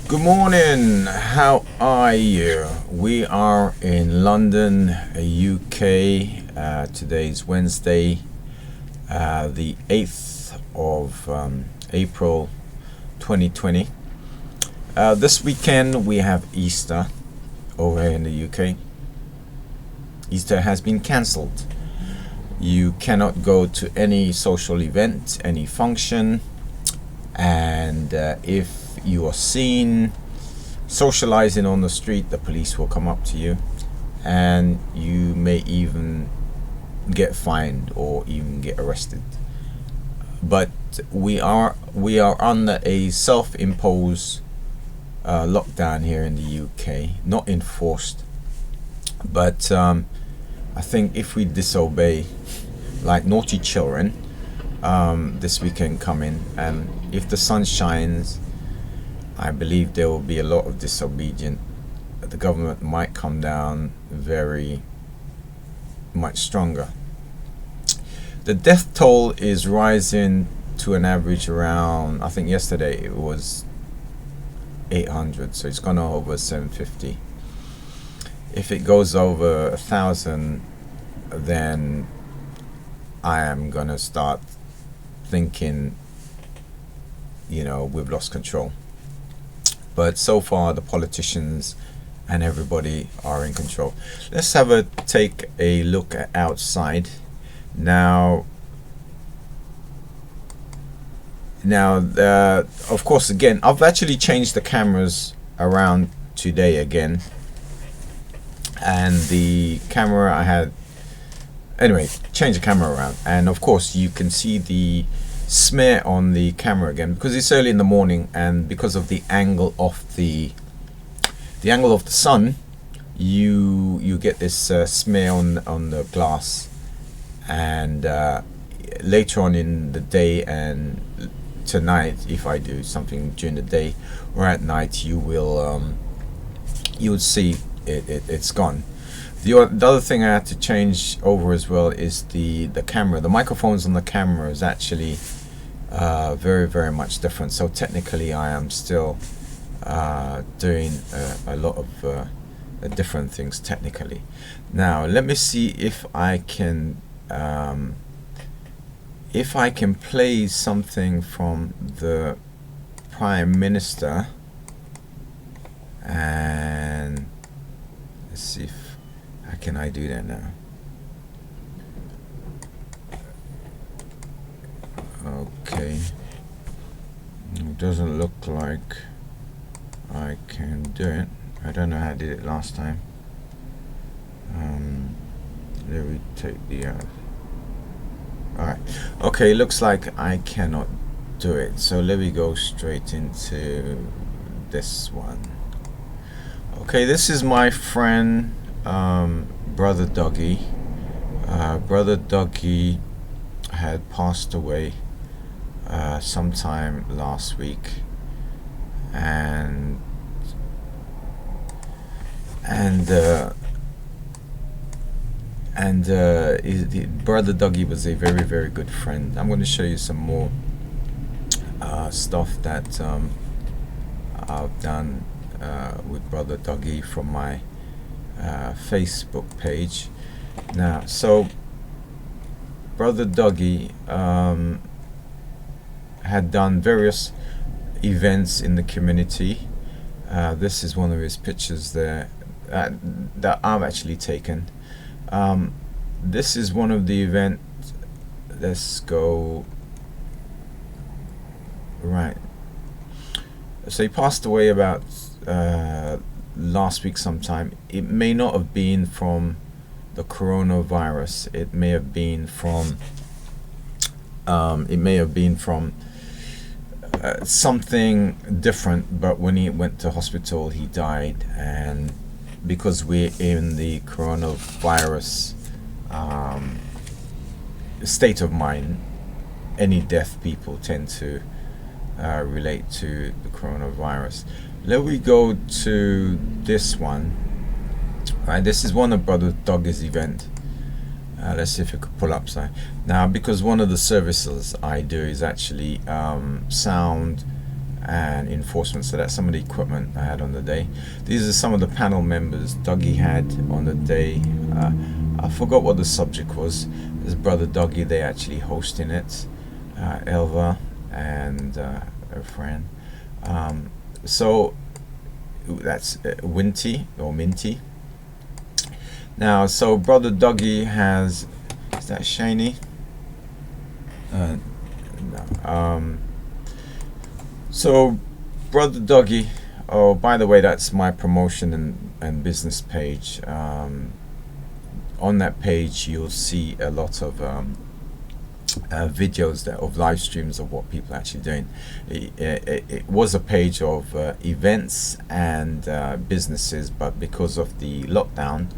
Good morning, how are you? We are in London, UK. Today's Wednesday, the 8th of April 2020. This weekend we have Easter over here in the UK. Easter has been cancelled. You cannot go to any social event, any function, and if you are seen socializing on the street, the police will come up to you, and you may even get fined or even get arrested. But we are under a self-imposed lockdown here in the UK, not enforced, but I think if we disobey like naughty children, this weekend coming, and if the sun shines, I believe there will be a lot of disobedience. The government might come down very much stronger. The death toll is rising to an average around, I think yesterday it was 800, so it's gone over 750. If it goes over 1,000, then I am gonna start thinking, we've lost control. But so far the politicians and everybody are in control. Let's take a look at outside now. Of course, again, I've actually changed the cameras around today again, and the camera I had, anyway, change the camera around, and of course you can see the smear on the camera again because it's early in the morning, and because of the angle of the sun, you get this smear on the glass, and later on in the day and tonight, if I do something during the day or at night, you would see it's gone. The other thing I had to change over as well is the camera. The microphones on the camera is actually very, very much different. So technically I am still doing a lot of different things technically. Now let me see if I can play something from the Prime Minister, and let's see if how can I do that now. Okay, it doesn't look like I can do it. I don't know how I did it last time. Let me take the alright, okay, looks like I cannot do it, so let me go straight into this one. Okay, this is my friend Brother Dougie. Brother Dougie had passed away sometime last week, and Brother Dougie was a very, very good friend. I'm going to show you some more stuff that I've done with Brother Dougie from my Facebook page. Now, so Brother Dougie had done various events in the community. This is one of his pictures there that I've actually taken. This is one of the events. Let's go right. So he passed away about last week sometime. It may not have been from the coronavirus. It may have been from something different, but when he went to hospital he died, and because we're in the coronavirus state of mind, any deaf people tend to relate to the coronavirus. Let me go to this one. Right, this is one of Brother Dougie's event. Let's see if we could pull up something. Now, because one of the services I do is actually sound and enforcement. So that's some of the equipment I had on the day. These are some of the panel members Dougie had on the day. I forgot what the subject was. His brother Dougie, they actually hosting it. Elva and her friend. So that's Winty or Minty. Now, so brother Dougie has, is that Shiny? No. So brother Dougie, oh, by the way, that's my promotion and business page. On that page you'll see a lot of videos of live streams of what people are actually doing. It was a page of events and businesses, but because of the lockdown,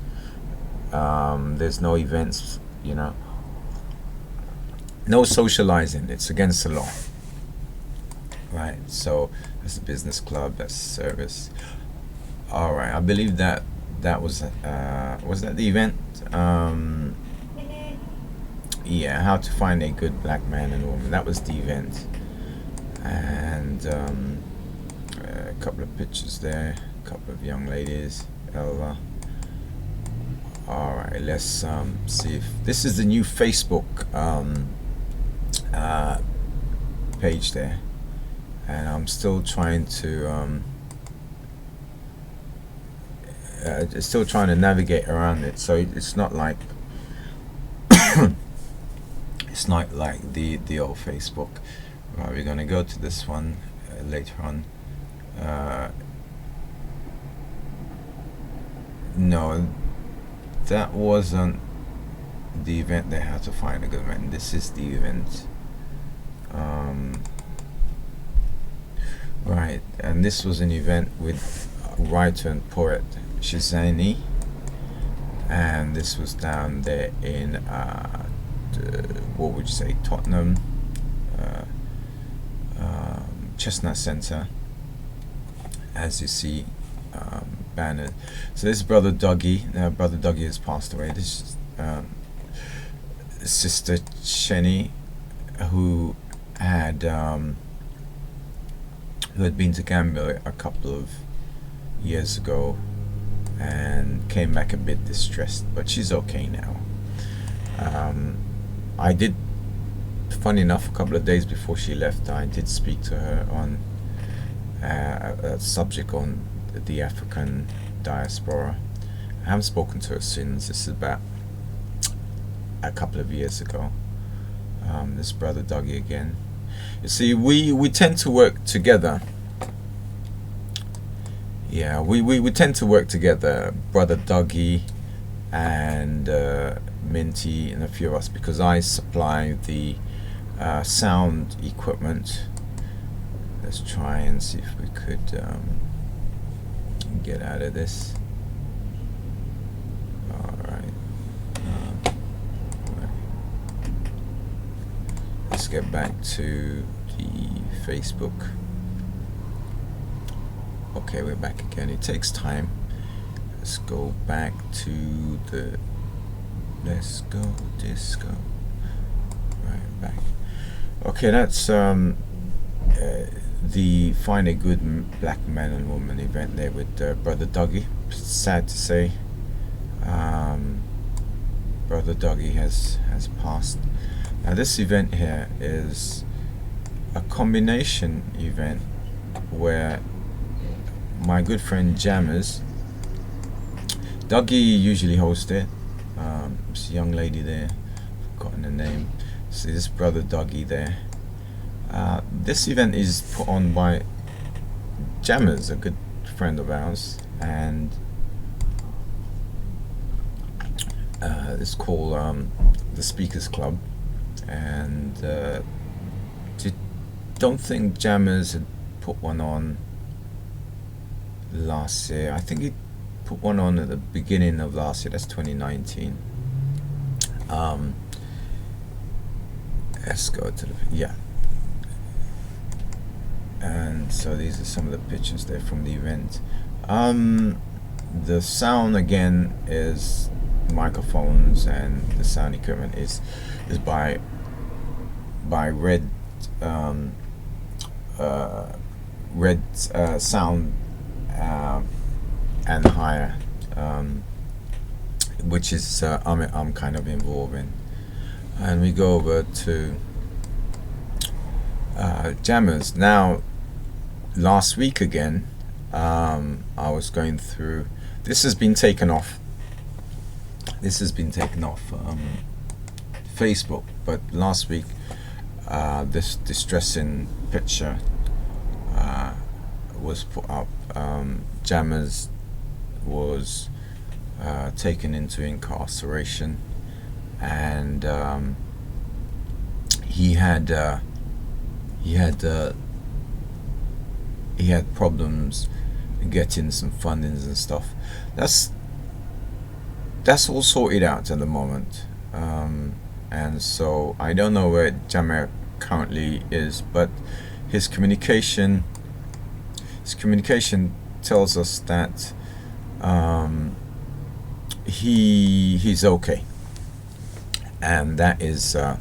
there's no events, no socializing. It's against the law, right? So that's a business club, that's service. All right, I believe that was that the event? Yeah, how to find a good black man and woman. That was the event, and a couple of pictures there, a couple of young ladies. Elva. All right, let's see if this is the new Facebook page there, and I'm still trying to navigate around it. So it's not like it's not like the old Facebook. Right, we're gonna go to this one later on. No, that wasn't the event. They had to find a good man. This is the event. Right, and this was an event with writer and poet Shizani, and this was down there in what would you say, Tottenham, Chestnut Centre, as you see, banner. So this is brother Dougie. Now brother Dougie has passed away. This is sister Shenny, who had been to Gambia a couple of years ago and came back a bit distressed, but she's okay now. I did, funny enough, a couple of days before she left, I did speak to her on a subject on the African diaspora. I haven't spoken to her since. This is about a couple of years ago. This brother Dougie again. You see, we tend to work together. Yeah, we tend to work together, brother Dougie and Minty and a few of us, because I supply the sound equipment. Let's try and see if we could get out of this. Alright. Let's get back to the Facebook. Okay, we're back again. It takes time. Let's go back to the Let's Go Disco. Right, back. Okay, that's the Find a Good Black Man and Woman event there with brother Dougie. Sad to say, brother Dougie has passed. Now this event here is a combination event where my good friend Jammers, Dougie usually hosts it. This young lady there, forgotten the name. See this brother Dougie there. This event is put on by Jammers, a good friend of ours, and it's called the Speakers Club. And don't think Jammers had put one on last year. I think he put one on at the beginning of last year. That's 2019. Let's go to the and so these are some of the pictures there from the event. The sound again is microphones, and the sound equipment is by Red red sound and higher, which is I'm kind of involved in. And we go over to jammers. Now, last week again, I was going through. This has been taken off. Facebook, but last week, this distressing picture was put up. Jammers was taken into incarceration, and he had problems getting some fundings and stuff. That's all sorted out at the moment, and so I don't know where Jammer currently is, but his communication tells us that he's okay, and that is a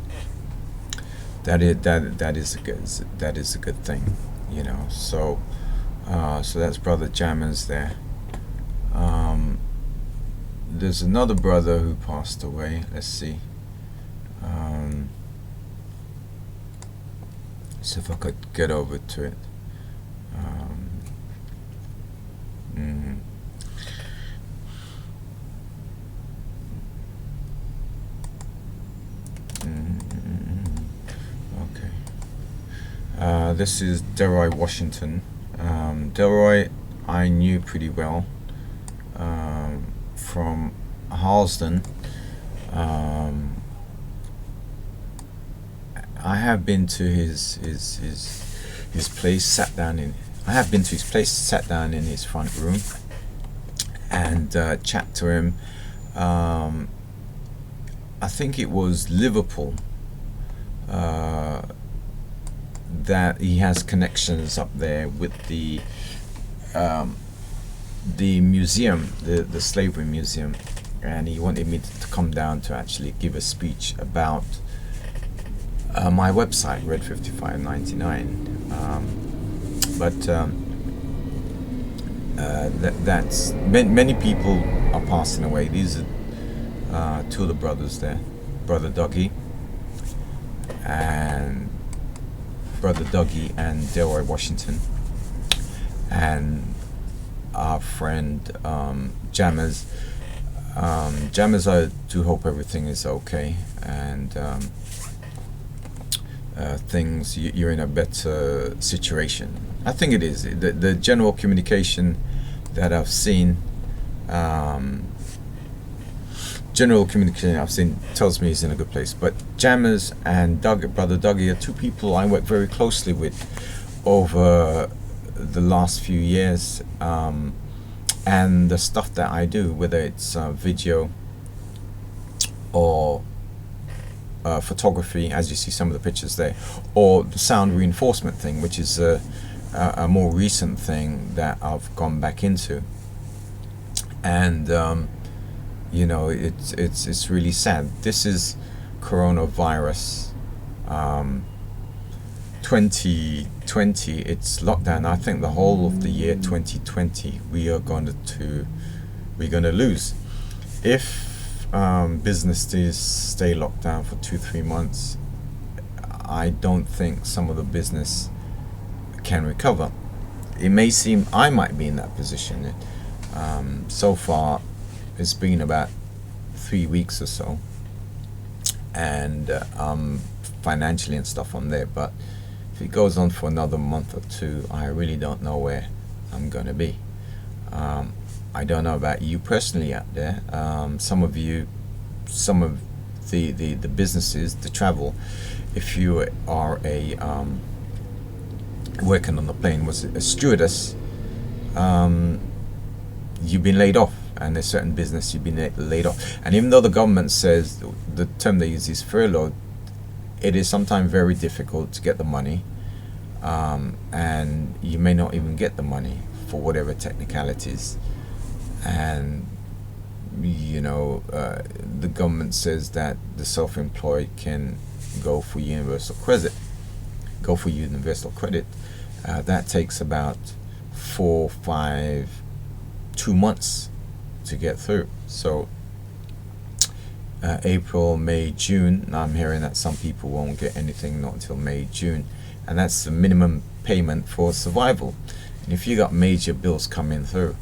good thing, you know. So that's Brother Jammers there. There's another brother who passed away. Let's see. See if I could get over to it. Okay. This is Delroy Washington. Delroy I knew pretty well from Harlesden. I have been to his place, sat down in. I have been to his place, sat down in his front room, and chat to him. I think it was Liverpool that he has connections up there with the museum, the slavery museum, and he wanted me to come down to actually give a speech about my website, Red 5599. That's many people are passing away. These are two of the brothers there, Brother Dougie and Delroy Washington, and our friend Jammers. Jammers, I do hope everything is okay, and things, you're in a better situation. I think it is. The general communication that I've seen, tells me he's in a good place. But Jammers and Brother Dougie are two people I work very closely with over the last few years, and the stuff that I do, whether it's video or photography, as you see some of the pictures there, or the sound reinforcement thing, which is a more recent thing that I've gone back into. And you know, it's really sad. This is coronavirus 2020. It's lockdown. I think the whole of the year 2020 we're gonna lose if businesses stay locked down for 2-3 months. I don't think some of the business can recover. It may seem I might be in that position. So far it's been about 3 weeks or so, and financially and stuff on there, but if it goes on for another month or two, I really don't know where I'm gonna be. I don't know about you personally out there. Some of the businesses, the travel, if you are working on the plane, was a stewardess, you've been laid off, and there's certain business you've been laid off. And even though the government says the term they use is furlough, it is sometimes very difficult to get the money, and you may not even get the money for whatever technicalities. And you know, the government says that the self-employed can go for universal credit, That takes about 4, 5, 2 months to get through. So April, May, June. Now I'm hearing that some people won't get anything not until May, June, and that's the minimum payment for survival. And if you got major bills coming through,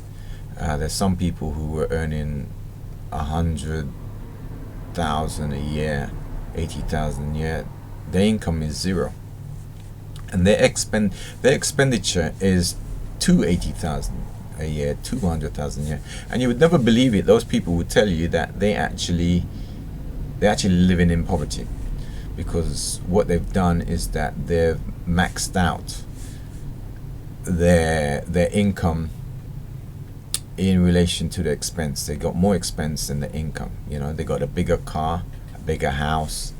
there's some people who were earning 100,000 a year, 80,000 a year. Their income is zero, and their expenditure is 280,000 a year, 200,000 a year. And you would never believe it. Those people would tell you that they're actually living in poverty, because what they've done is that they've maxed out their income in relation to the expense. They got more expense than the income. You know, they got a bigger car, a bigger house.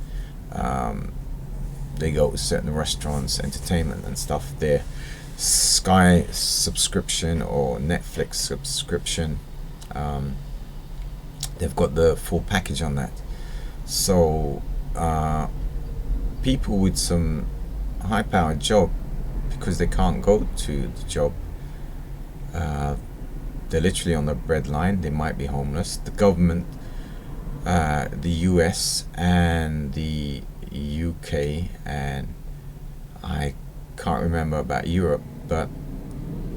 They go to certain restaurants, entertainment and stuff. Their Sky subscription or Netflix subscription, they've got the full package on that. So people with some high-powered job, because they can't go to the job, they're literally on the breadline. They might be homeless. The government, the US and the UK, and I can't remember about Europe, but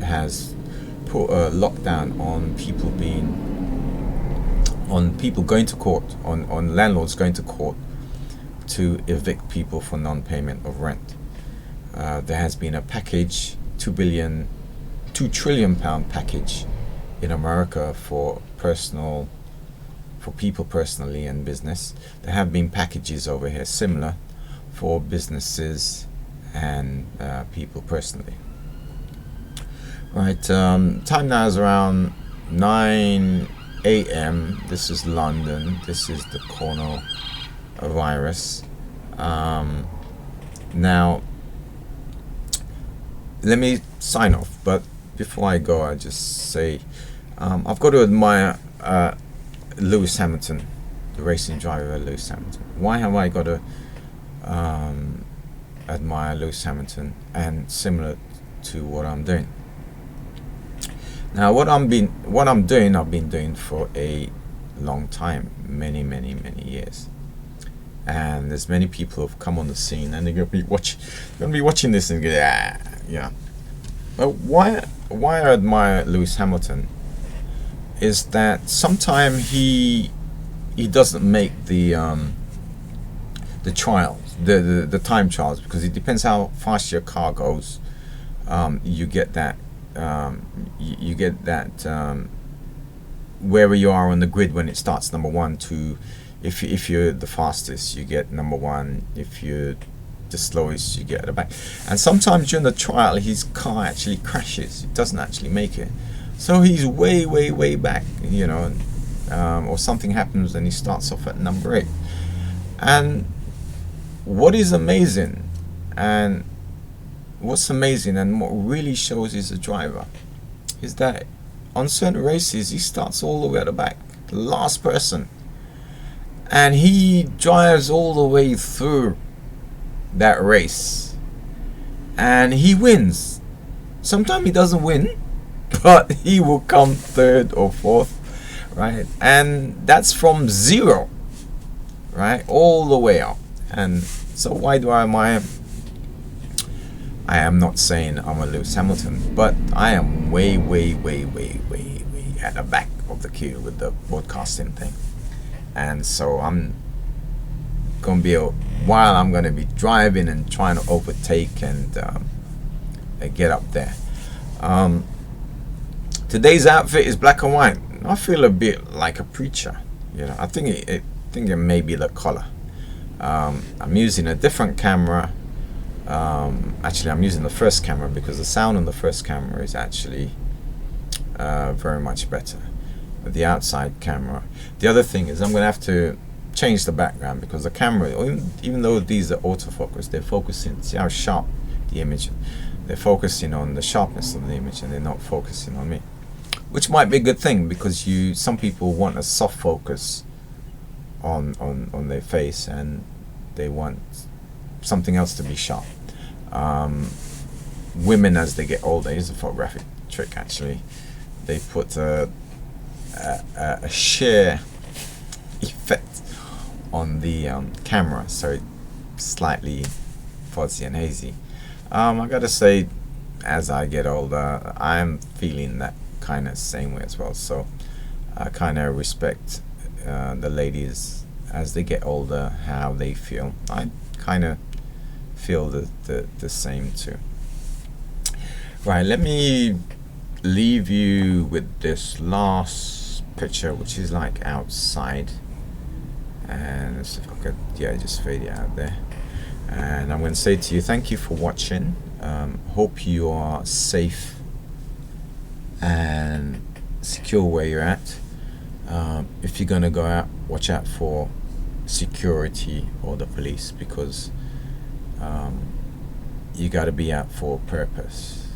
has put a lockdown on people going to court, on landlords going to court to evict people for non-payment of rent. There has been a package, £2 trillion package in America for people personally and business. There have been packages over here similar for businesses and people personally. Right, time now is around 9 a.m. This is London. This is the coronavirus. Now, let me sign off, but before I go, I just say I've got to admire Lewis Hamilton, the racing driver Lewis Hamilton. Why have I got to admire Lewis Hamilton? And similar to what I'm doing now, I've been doing for a long time, many years. And there's many people who've come on the scene, and they're gonna be watching this and go, yeah. But why I admire Lewis Hamilton is that sometimes he doesn't make the trials, the time trials, because it depends how fast your car goes. You get that wherever you are on the grid when it starts number 1 to, if you're the fastest, you get number 1. If you're the slowest, you get at the back. And sometimes during the trial, his car actually crashes. It doesn't actually make it. So he's way back, you know, or something happens and he starts off at number 8. And what is amazing, and what's amazing and what really shows he's a driver, is that on certain races he starts all the way at the back, the last person, and he drives all the way through that race and he wins. Sometimes he doesn't win, but he will come 3rd or 4th, right? And that's from 0, right, all the way up. And so why do I admire him? I am not saying I'm a Lewis Hamilton, but I am way at the back of the queue with the broadcasting thing. And so I'm going to be while I'm going to be driving and trying to overtake and get up there. Today's outfit is black and white. I feel a bit like a preacher, you know. I think it may be the color. I'm using a different camera. Actually, I'm using the first camera because the sound on the first camera is actually very much better. With the outside camera, the other thing is I'm going to have to change the background, because the camera, even though these are autofocus, they're focusing. See how sharp the image. They're focusing on the sharpness of the image, and they're not focusing on me, which might be a good thing, because some people want a soft focus on their face, and they want something else to be sharp. women as they get older. Here's a photographic trick actually. They put a sheer effect on the camera, so it's slightly fuzzy and hazy. I gotta say, as I get older, I'm feeling that kind of same way as well. So I kind of respect the ladies as they get older, how they feel. I kind of feel the same too. Right, let me leave you with this last picture, which is like outside, and let's see if I could, yeah, just fade it out there. And I'm going to say to you, thank you for watching. Hope you are safe and secure where you're at. If you're going to go out, watch out for security or the police, because you got to be out for a purpose,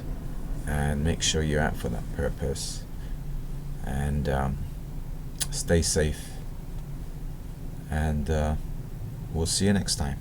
and make sure you're out for that purpose. And stay safe, and we'll see you next time.